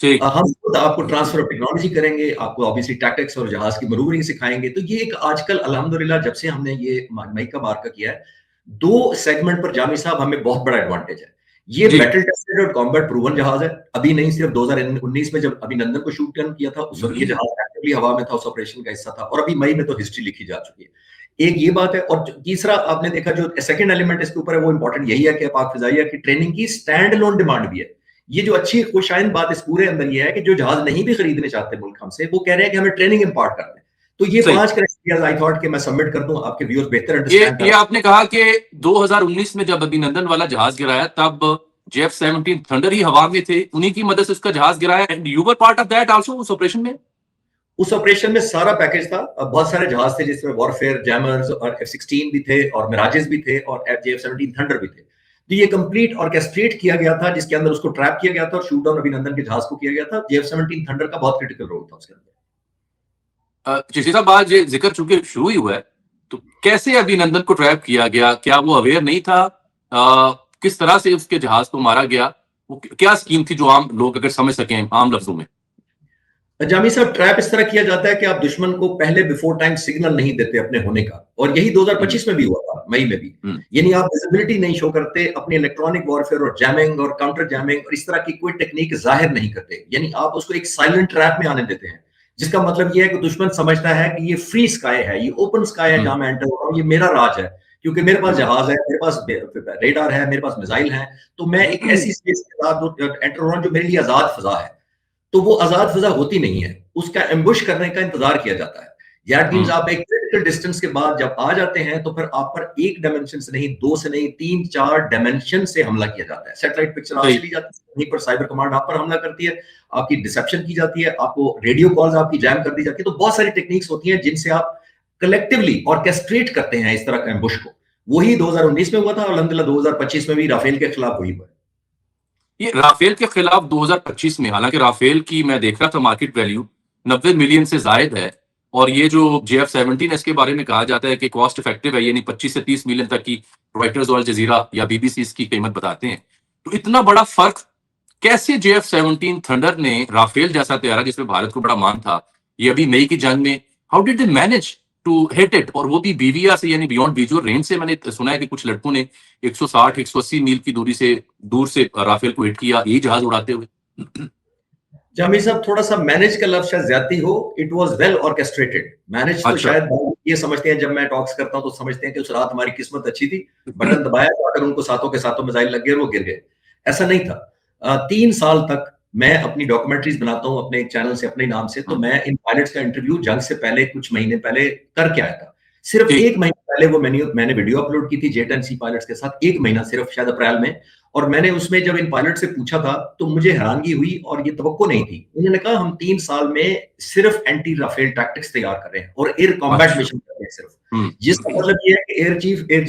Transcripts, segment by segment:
ٹھیک ہم خود آپ کو ٹرانسفر آف ٹیکنالوجی کریں گے، آپ کو obviously ٹیکٹکس اور جہاز کی مینوورنگ سکھائیں گے. تو یہ ایک آج کل الحمدللہ جب سے ہم نے یہ مئی کا مارکہ کیا ہے، 2 سیگمنٹ پر جامی صاحب ہمیں بہت بڑا ایڈوانٹیج ہے. یہ جی بیٹل ٹیسٹڈ اور کامبیٹ پروون جہاز ہے. ابھی نہیں، صرف 2019 میں جب ابھی نندن کو شوٹ ڈن کیا تھا، اس وقت یہ جہاز ایکٹیولی ہوا میں تھا، اس آپریشن کا حصہ تھا، اور ابھی مئی میں تو ہسٹری لکھی جا چکی ہے. ایک یہ بات ہے. اور تیسرا آپ نے دیکھا جو سیکنڈ ایلیمنٹ اس کے اوپر ہے وہ امپورٹنٹ یہی ہے کہ پاک فضائیہ کی ٹریننگ کی اسٹینڈ لون ڈیمانڈ بھی ہے. یہ جو اچھی خوشائند بات اس پورے اندر یہ ہے کہ جو جہاز نہیں بھی خریدنے چاہتے ملک ہم سے، وہ کہہ رہے ہیں کہ ہمیں ٹریننگ امپارٹ کر دیں. تو یہ صحیح. 5 کرائٹیریاز آئی تھاٹ کہ میں سبمٹ کر دوں، آپ کے ویورز بہتر یہ انڈرسٹینڈ یہ کر. آپ نے کہا کہ 2019 میں جب ابھینندن والا جہاز گرایا تب JF-17 تھنڈر ہی ہوا میں تھے، انہی کی مدد سے اس کا جہاز گرایا. And you were part of that also اس آپریشن میں. اس آپریشن میں سارا پیکج تھا. بہت سارے جہاز تھے جس میں وارفیئر جیمرز اور F-16 بھی تھے اور میراجز بھی تھے اور JF-17 تھنڈر بھی تھے. تو یہ کمپلیٹ آرکیسٹریٹ کیا گیا تھا، جس کے اندر اس کو ٹریپ کیا گیا تھا اور شوٹ ڈاؤن ابھینندن کے جہاز کو کیا گیا تھا. JF-17 تھنڈر کا بہت کرٹیکل رول تھا اس کے اندر. چشتی صاحب آج یہ ذکر چونکہ شروع ہی ہوا ہے تو کیسے ابھینندن کو ٹریپ کیا گیا؟ کیا وہ اویئر نہیں تھا؟ کس طرح سے اس کے جہاز کو مارا گیا؟ وہ کیا اسکیم تھی جو عام لوگ اگر سمجھ سکیں عام لفظوں میں؟ جامی صاحب، ٹریپ اس طرح کیا جاتا ہے کہ آپ دشمن کو پہلے بیفور ٹائم سگنل نہیں دیتے اپنے ہونے کا، اور یہی 2025 میں بھی ہوا تھا، مئی میں بھی. یعنی آپ ویزیبلٹی نہیں شو کرتے، اپنی الیکٹرانک وارفیئر اور جیمنگ اور کاؤنٹر جیمنگ اور اس طرح کی کوئی ٹیکنیک ظاہر نہیں کرتے. یعنی آپ اس کو ایک سائلنٹ ٹریپ میں آنے دیتے ہیں، جس کا مطلب یہ ہے کہ دشمن سمجھتا ہے کہ یہ فری اسکائی ہے، یہ اوپن اسکائی ہے جہاں میں انٹر ہو رہا ہوں، یہ میرا راج ہے، کیونکہ میرے پاس جہاز ہے، میرے پاس ریڈار ہے، میرے پاس میزائل ہیں. تو میں ایک ایسی اسپیس کے ساتھ انٹر ہو رہا ہوں جو میرے لیے آزاد فضا ہے. تو وہ آزاد فضا ہوتی نہیں ہے، اس کا ایمبوش کرنے کا انتظار کیا جاتا ہے. دیٹ مینز آپ ایک کریٹیکل ڈسٹینس کے بعد جب آ جاتے ہیں تو پھر آپ پر ایک ڈائمنشن سے نہیں، 2 سے نہیں، 3-4 ڈائمنشن سے حملہ کیا جاتا ہے. سیٹلائٹ پکچر آپ سے لی جاتی ہے، وہیں پر سائبر کمانڈ آپ پر حملہ کرتی ہے، آپ کی ڈسپشن کی جاتی ہے، آپ کو ریڈیو کالز آپ کی جیم کر دی جاتی ہے. تو بہت ساری ٹیکنیکس ہوتی ہیں جن سے آپ کلیکٹیولی آرکیسٹریٹ کرتے ہیں اس طرح کا ایمبوش کو. وہی 2019 میں ہوا تھا اور الحمدللہ 2025 میں بھی رافیل کے خلاف وہی ہوا ہے. یہ رافیل کے خلاف 2025 میں، حالانکہ رافیل کی میں دیکھ رہا تھا مارکیٹ ویلیو 90 ملین سے زائد ہے، اور یہ جو JF-17 اس کے بارے میں کہا جاتا ہے کہ کاسٹ افیکٹو ہے، یعنی 25 سے 30 ملین تک کی رائٹرز اور الجزیرہ یا BBC اس کی قیمت بتاتے ہیں. تو اتنا بڑا فرق کیسے JF-17 تھنڈر نے رافیل جیسا طیارہ جس میں بھارت کو بڑا مان تھا، یہ ابھی مئی کی جنگ میں how did they manage to hit it, اور وہ بھی بیویا سے، یعنی بیونڈ ویژوئل رینج سے. میں نے سنا ہے کہ کچھ لڑکوں نے 160-180 میل کی دور سے رافیل کو ہٹ کیا، یہی جہاز اڑاتے ہوئے. جامی صاحب، تھوڑا سا مینج کا لفظ شاید زیادتی ہو. It was well orchestrated. Manage تو اچھا. شاید یہ سمجھتے ہیں، جب میں ٹاکس کرتا ہوں تو سمجھتے ہیں کہ اس رات ہماری قسمت اچھی تھی، بٹن دبایا تو اگر ان کو ساتوں کے ساتوں میزائل لگ گئے اور وہ گر گئے. ایسا نہیں تھا. 3 سال تک میں اپنی ڈاکومنٹریز بناتا ہوں اپنے ایک چینل سے، اپنے نام سے. تو میں ان پائلٹس کا انٹرویو جنگ سے پہلے کچھ مہینے پہلے کر کے آیا تھا. صرف 1 مہینے پہلے وہ میں نے ویڈیو اپلوڈ کی تھی J-10C پائلٹس کے ساتھ، 1 مہینہ صرف، شاید اپریل میں. اور میں نے اس میں جب ان پائلٹ سے پوچھا تھا تو مجھے حیرانگی ہوئی اور یہ توقع نہیں تھی. انہوں نے کہا ہم 3 سال میں صرف اینٹی رافیل ٹیکٹکس تیار کر رہے ہیں اور ایئر کمبیٹ مشن کر رہے ہیں صرف. جس کا مطلب یہ ہے کہ air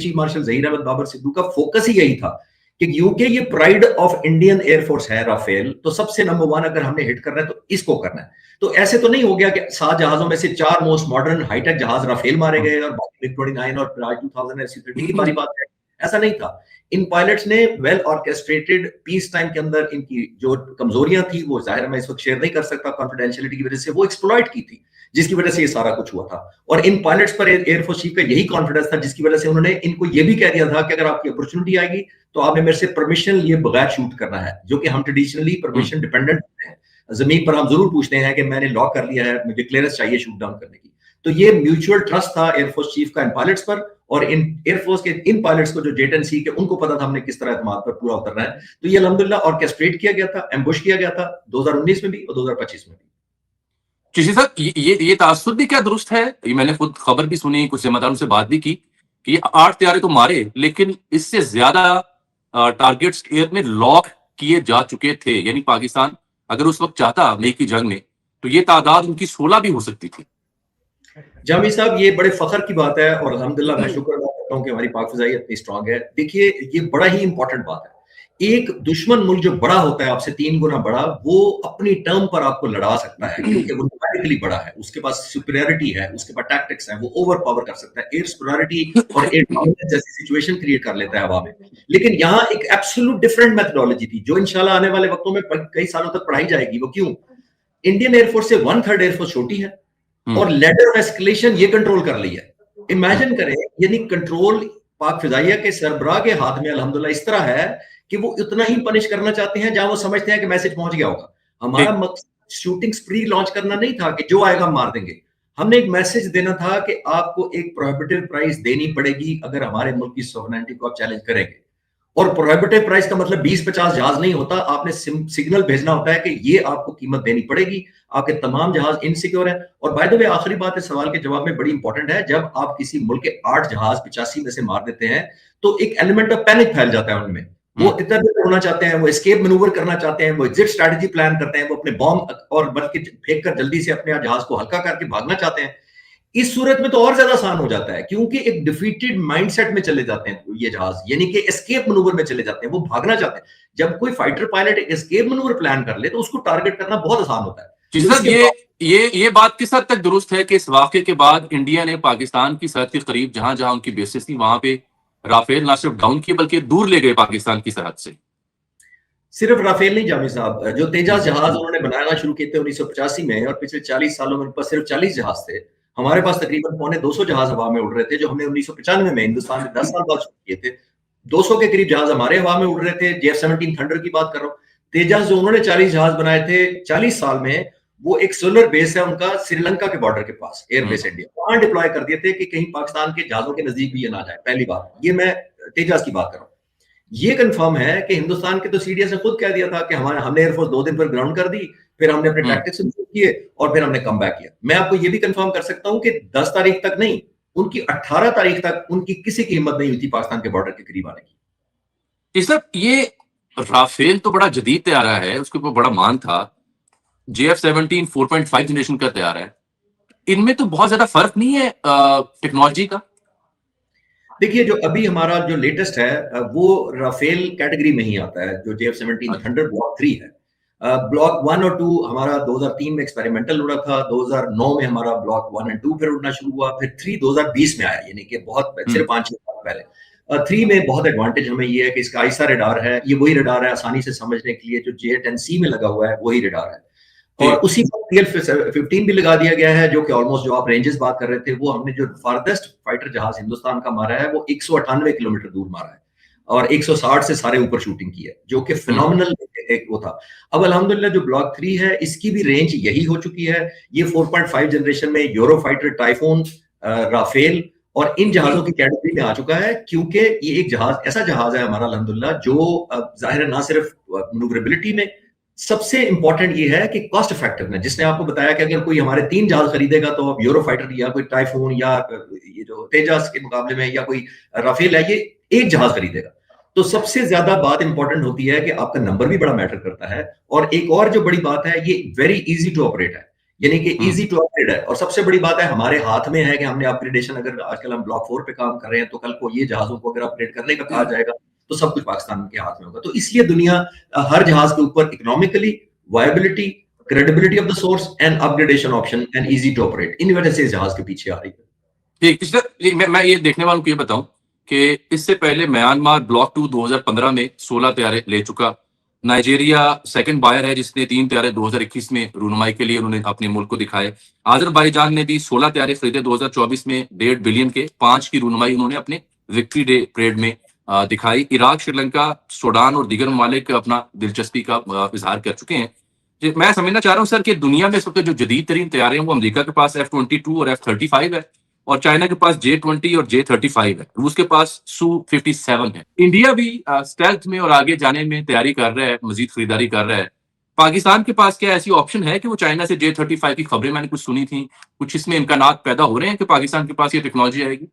chief marshal Zaheer Ahmed Babar Sidhu کا فوکس ہی یہی تھا کہ کیونکہ یہ pride of Indian air force ہے رافیل، تو سب سے نمبر 1 اگر ہم نے ہٹ کرنا ہے تو اس کو کرنا ہے. تو ایسے تو نہیں ہو گیا کہ 7 جہازوں میں سے 4 موسٹ ماڈرن ہائی ٹیک جہاز رافیل مارے گئے اور باقی MiG-29 اور پراج 2000 C-30 کی باری بات ہے. ایسا نہیں تھا. ان پائلٹس نے ویل آرکیسٹریٹڈ پیس ٹائم کے اندر ان کی جو کمزوریاں تھی وہ ظاہر میں اس وقت شیئر نہیں کر سکتا کانفیڈینشیلٹی کی وجہ سے، وہ ایکسپلائٹ کی تھی، جس کی وجہ سے یہ سارا کچھ ہوا تھا. اور ان پائلٹس پر ایئر فورس چیف کا یہی کانفیڈنس تھا، جس کی وجہ سے انہوں نے ان کو یہ بھی کہہ دیا تھا کہ اگر آپ کی اپرچونٹی آئے گی تو آپ نے میرے سے پرمیشن لیے بغیر شوٹ کرنا ہے، جو کہ ہم ٹریڈیشنلی پرمیشن ڈیپینڈنٹ ہیں. زمین پر ہم ضرور پوچھتے ہیں کہ میں نے لاک کر لیا ہے، مجھے کلیئرنس چاہیے شوٹ ڈاؤن کرنے کی. تو یہ میوچول ٹرسٹ تھا ایئر فورس چیف کا ان پائلٹس پر، اور ان ایئر فورس کے ان پائلٹس کو جو J-10C کے ان کو پتا تھا ہم نے کس طرح اعتماد پر پورا اترنا ہے. تو یہ الحمدللہ آرکیسٹریٹ کیا گیا تھا، ایمبوش کیا گیا تھا 2019 میں بھی اور 2025 میں بھی. چشتی صاحب، یہ تاثر بھی کیا درست ہے؟ یہ میں نے خود خبر بھی سنی، کچھ ذمہ داروں سے بات بھی کی کہ یہ 8 طیارے تو مارے لیکن اس سے زیادہ ٹارگیٹس ایئر میں لاک کیے جا چکے تھے. یعنی پاکستان اگر اس وقت چاہتا مئی کی جنگ میں تو یہ تعداد ان کی 16 بھی ہو سکتی تھی. جامی صاحب، یہ بڑے فخر کی بات ہے اور الحمدللہ میں شکر ادا کرتا ہوں کہ ہماری پاک فضائیہ اتنی اسٹرانگ ہے. دیکھیے، یہ بڑا ہی امپورٹنٹ بات ہے. ایک دشمن ملک جو بڑا ہوتا ہے آپ سے 3 گنا بڑا, وہ اپنی ٹرم پر آپ کو لڑا سکتا ہے کیونکہ وہ نیومیریکلی بڑا ہے, اس کے پاس سپیریورٹی ہے, اس کے پاس ٹیکٹکس ہیں, وہ اوور پاور کر سکتا ہے, ایئر سپیریورٹی اور ایئر ڈومیننس جیسی سچویشن کریٹ کر لیتا ہے ہوا میں. لیکن یہاں ایک ایبسولوٹ ڈفرنٹ میتھڈولوجی تھی جو انشاءاللہ آنے والے وقتوں میں کئی سالوں تک پڑھائی جائے گی. وہ کیوں؟ انڈین ایئر فورس سے 1/3 ایئر فورس چھوٹی ہے اور لیڈر آف ایسکیلیشن یہ کنٹرول کر لی ہے. امیجن کریں, یعنی کنٹرول پاک فضائیہ کے سربراہ کے ہاتھ میں الحمدللہ اس طرح ہے کہ وہ اتنا ہی پنش کرنا چاہتے ہیں جہاں وہ سمجھتے ہیں کہ میسج پہنچ گیا ہوگا. ہمارا مقصد شوٹنگ سپری لانچ کرنا نہیں تھا کہ جو آئے گا مار دیں گے. ہم نے ایک میسج دینا تھا کہ آپ کو ایک پروہیبٹیو پرائز دینی پڑے گی اگر ہمارے ملک کی سوورنٹی کو آپ چیلنج کریں گے. اور پروہیبٹیو پرائز کا مطلب 20-50 جہاز نہیں ہوتا, آپ نے سگنل بھیجنا ہوتا ہے کہ یہ آپ کو قیمت دینی پڑے گی, آپ کے تمام جہاز انسیکیور ہیں. اور بائی دا وے آخری بات اس سوال کے جواب میں بڑی امپورٹنٹ ہے, جب آپ کسی ملک کے 8 جہاز 85 میں سے مار دیتے ہیں تو ایک ایلیمنٹ آف پینک پھیل جاتا ہے ان میں. وہ ادھر ادھر ہونا چاہتے ہیں, وہ اسکیپ مینوور کرنا چاہتے ہیں, وہ ایگزٹ اسٹریٹجی پلان کرتے ہیں, وہ اپنے بامب اور بلکہ پھینک کر جلدی سے اپنے جہاز کو ہلکا کر کے بھاگنا چاہتے ہیں. اس صورت میں تو اور زیادہ آسان ہو جاتا ہے کیونکہ ایک ڈیفیٹڈ مائنڈ سیٹ میں چلے جاتے ہیں یہ جہاز, یعنی کہ اسکیپ مینوور میں چلے جاتے ہیں, وہ بھاگنا چاہتے ہیں. جب کوئی فائٹر پائلٹ ایک اسکیپ مینوور پلان کر لے تو اس کو ٹارگٹ کرنا بہت آسان ہوتا ہے. جی سر, یہ بات کس حد تک درست ہے کہ اس واقعے کے بعد انڈیا نے پاکستان کی سرحد کے قریب جہاں جہاں ان کی بیسز تھی وہاں پہ رافیل نہ صرف ڈاؤن کیے بلکہ دور لے گئے پاکستان کی سرحد سے؟ صرف رافیل نہیں جامی صاحب, جو تیجاس جہاز انہوں نے بنانا شروع کیے تھے 1985 میں اور پچھلے 40 سالوں میں ان پر صرف 40 جہاز تھے. ہمارے پاس تقریباً 250 جہاز ہوا میں اڑ رہے تھے جو ہم نے 1995 میں ہندوستان میں 10 سال بعد شروع کیے تھے. 200 کے قریب جہاز ہمارے ہوا میں اڑ رہے تھے. JF-17 تھنڈر کی بات کر رہا ہوں. تیجاس جو انہوں نے 40 جہاز بنائے تھے 40 سال میں, وہ ایک سولر بیس ہے ان کا سری لنکا کے بارڈر کے پاس, ایئر بیس انڈیا, وہاں ڈپلوائے کر دیے تھے کہ کہیں پاکستان کے جہازوں کے نزدیک بھی یہ نہ جائے. پہلی بات یہ میں تیجاس کی بات کر رہا ہوں. یہ کنفرم ہے کہ ہندوستان کے تو CDS نے خود کہہ دیا تھا کہ ہم نے ایئر فورس 2 دن پر گراؤنڈ کر دی, پھر ہم نے اپنے ٹیکٹکس امپروو کیے اور پھر ہم نے کم بیک کیا. میں آپ کو یہ بھی کنفرم کر سکتا ہوں کہ 10 تاریخ تک نہیں, ان کی 18 تاریخ تک ان کی کسی کی ہمت نہیں ہوئی تھی پاکستان کے بارڈر کے قریب آنے کی. اس طرح یہ رافیل تو بڑا جدید طیارہ ہے, اس کے اوپر بڑا مان تھا. JF-17 4.5 جنریشن کا طیارہ ہے, ان میں تو بہت زیادہ فرق نہیں ہے ٹیکنالوجی کا. دیکھیے جو ابھی ہمارا جو لیٹسٹ ہے وہ رافیل کیٹیگری میں ہی آتا ہے, جو JF-17 تھنڈر بلاک 3 ہے. بلاک 1 اور 2 ہمارا 2003 میں ایکسپیریمنٹل اڑا تھا, 2009 میں ہمارا بلاک 1 اور 2 پھر اڑنا شروع ہوا, پھر 3 2020 میں آیا, یعنی کہ بہت صرف 5-6 سال پہلے. 3 میں بہت ایڈوانٹیج ہمیں یہ ہے کہ اس کا آئسا ریڈار ہے, یہ وہی ریڈار ہے آسانی سے سمجھنے کے لیے جو JA-10C میں لگا ہوا ہے وہی ریڈار ہے. اور اسی TL-15 بھی لگا دیا گیا ہے جو کہ آلموسٹ جو آپ رینجز بات کر رہے تھے, وہ ہم نے جو فاردسٹ فائٹر جہاز ہندوستان کا مارا ہے وہ 198 کلومیٹر دور مارا ہے اور 160 سے سارے اوپر شوٹنگ کی ہے, جو کہ فینومنل ایک وہ تھا. اب الحمدللہ جو بلاک 3 ہے اس کی بھی رینج یہی ہو چکی ہے. یہ 4.5 جنریشن میں یورو فائٹر, ٹائفون, رافیل اور ان جہازوں کی کیٹیگری میں آ چکا ہے, کیونکہ یہ ایک جہاز ایسا جہاز ہے ہمارا الحمدللہ جو ظاہر ہے نہ صرف منوربلٹی میں, سب سے امپورٹنٹ یہ ہے کہ کاسٹ افیکٹو ہے. جس نے آپ کو بتایا کہ اگر کوئی ہمارے 3 جہاز خریدے گا تو یورو فائٹر یا کوئی ٹائفون یا یہ جو تیجاس کے مقابلے میں یا کوئی رافیل ہے یہ ایک جہاز خریدے گا. تو سب سے زیادہ بات امپورٹنٹ ہوتی ہے کہ آپ کا نمبر بھی بڑا میٹر کرتا ہے, اور ایک اور جو بڑی بات ہے یہ ویری ایزی ٹو آپریٹ ہے, یعنی کہ ایزی ٹو اپگریڈ ہے. اور سب سے بڑی بات ہے ہمارے ہاتھ میں ہے کہ ہم نے اپگریڈیشن, اگر آج کل ہم بلاک 4 پہ کام کر رہے ہیں تو کل کو یہ جہازوں کو اگر اپگریڈ کرنے کا کہا جائے گا تو سب کچھ پاکستان کے ہاتھ میں ہوگا. تو اس لیے دنیا ہر جہاز کے اوپر economically viability, credibility of the source and upgradation option and easy to operate, ان وجہ سے اس جہاز کے پیچھے آ رہی ہے. ٹھیک, میں یہ دیکھنے والوں کو یہ بتاؤں کہ اس سے پہلے میانمار بلاک 2 2015 میں 16 طیارے لے چکا. نائجیریا سیکنڈ بائر ہے جس نے 3 طیارے 2021 میں رونمائی کے لیے انہوں نے اپنے ملک کو دکھائے. آذربائیجان نے بھی 16 طیارے خریدے 2024 میں 1.5 بلین کے, 5 کی رونمائی انہوں نے اپنے وکٹری ڈے پریڈ میں دکھائی. عراق, شری لنکا, سوڈان اور دیگر ممالک اپنا دلچسپی کا اظہار کر چکے ہیں. میں سمجھنا چاہ رہا ہوں سر کہ دنیا میں اس وقت جو جدید ترین طیارے ہیں وہ امریکہ کے پاس F-22 اور F-35 ہے, اور چائنا کے پاس J-20 اور J-35 ہے, روس کے پاس Su-57 ہے. انڈیا بھی اسٹیلتھ میں اور آگے جانے میں تیاری کر رہا ہے, مزید خریداری کر رہا ہے. پاکستان کے پاس کیا ایسی آپشن ہے کہ وہ چائنا سے J-35 کی خبریں میں نے کچھ سنی تھیں, کچھ اس میں امکانات پیدا ہو رہے ہیں کہ پاکستان کے پاس یہ ٹیکنالوجی آئے گی؟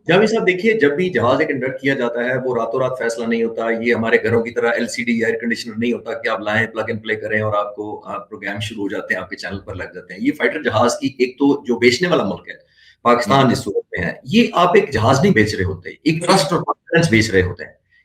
جاوید صاحب دیکھیے, جب بھی جہاز ایک انڈکٹ کیا جاتا ہے وہ راتوں رات فیصلہ نہیں ہوتا. یہ ہمارے گھروں کی طرح LCD یا ایئر کنڈیشنر نہیں ہوتا کہ آپ لائیں, پلگ اینڈ پلے کریں اور آپ کو پروگرام شروع ہو جاتے ہیں, آپ کے چینل پر لگ جاتے ہیں. یہ فائٹر جہاز کی ایک تو جو بیچنے والا ملک ہے پاکستان جس صورت میں ہے, یہ آپ ایک جہاز نہیں بیچ رہے ہوتے, ایک ٹرسٹ اور کانفیڈنس بیچ رہے ہوتے ہیں.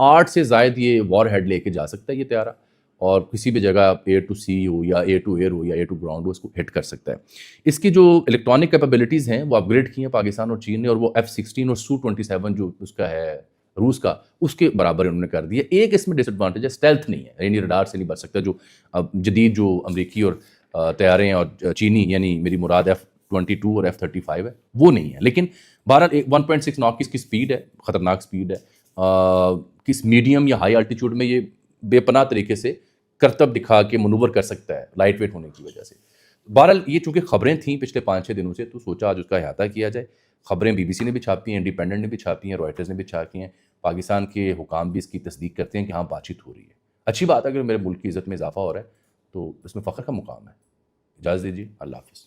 8 سے زائد یہ وار ہیڈ لے کے جا سکتا ہے یہ طیارہ, اور کسی بھی جگہ ایئر ٹو سی ہو یا ایئر ٹو ایئر ہو یا ایئر ٹو گراؤنڈ ہو اس کو ہٹ کر سکتا ہے. اس کی جو الیکٹرانک کیپیبلٹیز ہیں وہ اپ گریڈ کی ہیں پاکستان اور چین نے, اور وہ F-16 اور Su-27 جو اس کا ہے روس کا, اس کے برابر انہوں نے کر دیا. ایک اس میں ڈس ایڈوانٹیج ہے, اسٹیلتھ نہیں ہے, یعنی ریڈار سے نہیں بچ سکتا. جو جدید جو امریکی اور طیارے ہیں اور چینی, یعنی میری مراد F-22 اور F-35 ہے, وہ نہیں ہے. لیکن بہرحال 1.6 ناک کی اس کی سپیڈ ہے, خطرناک سپیڈ ہے. کس میڈیم یا ہائی الٹیچیوڈ میں یہ بے پناہ طریقے سے کرتب دکھا کے منور کر سکتا ہے لائٹ ویٹ ہونے کی وجہ سے. بہرحال یہ چونکہ خبریں تھیں پچھلے 5-6 دنوں سے, تو سوچا آج اس کا احاطہ کیا جائے. خبریں BBC نے بھی چھاپی ہیں, انڈیپینڈنٹ نے بھی چھاپی ہیں, رائٹرز نے بھی چھاپی ہیں. پاکستان کے حکام بھی اس کی تصدیق کرتے ہیں کہ ہاں بات چیت ہو رہی ہے. اچھی بات ہے, اگر میرے ملک کی عزت میں اضافہ ہو رہا ہے تو اس میں فخر کا مقام ہے. اجازت دیجیے, اللہ حافظ.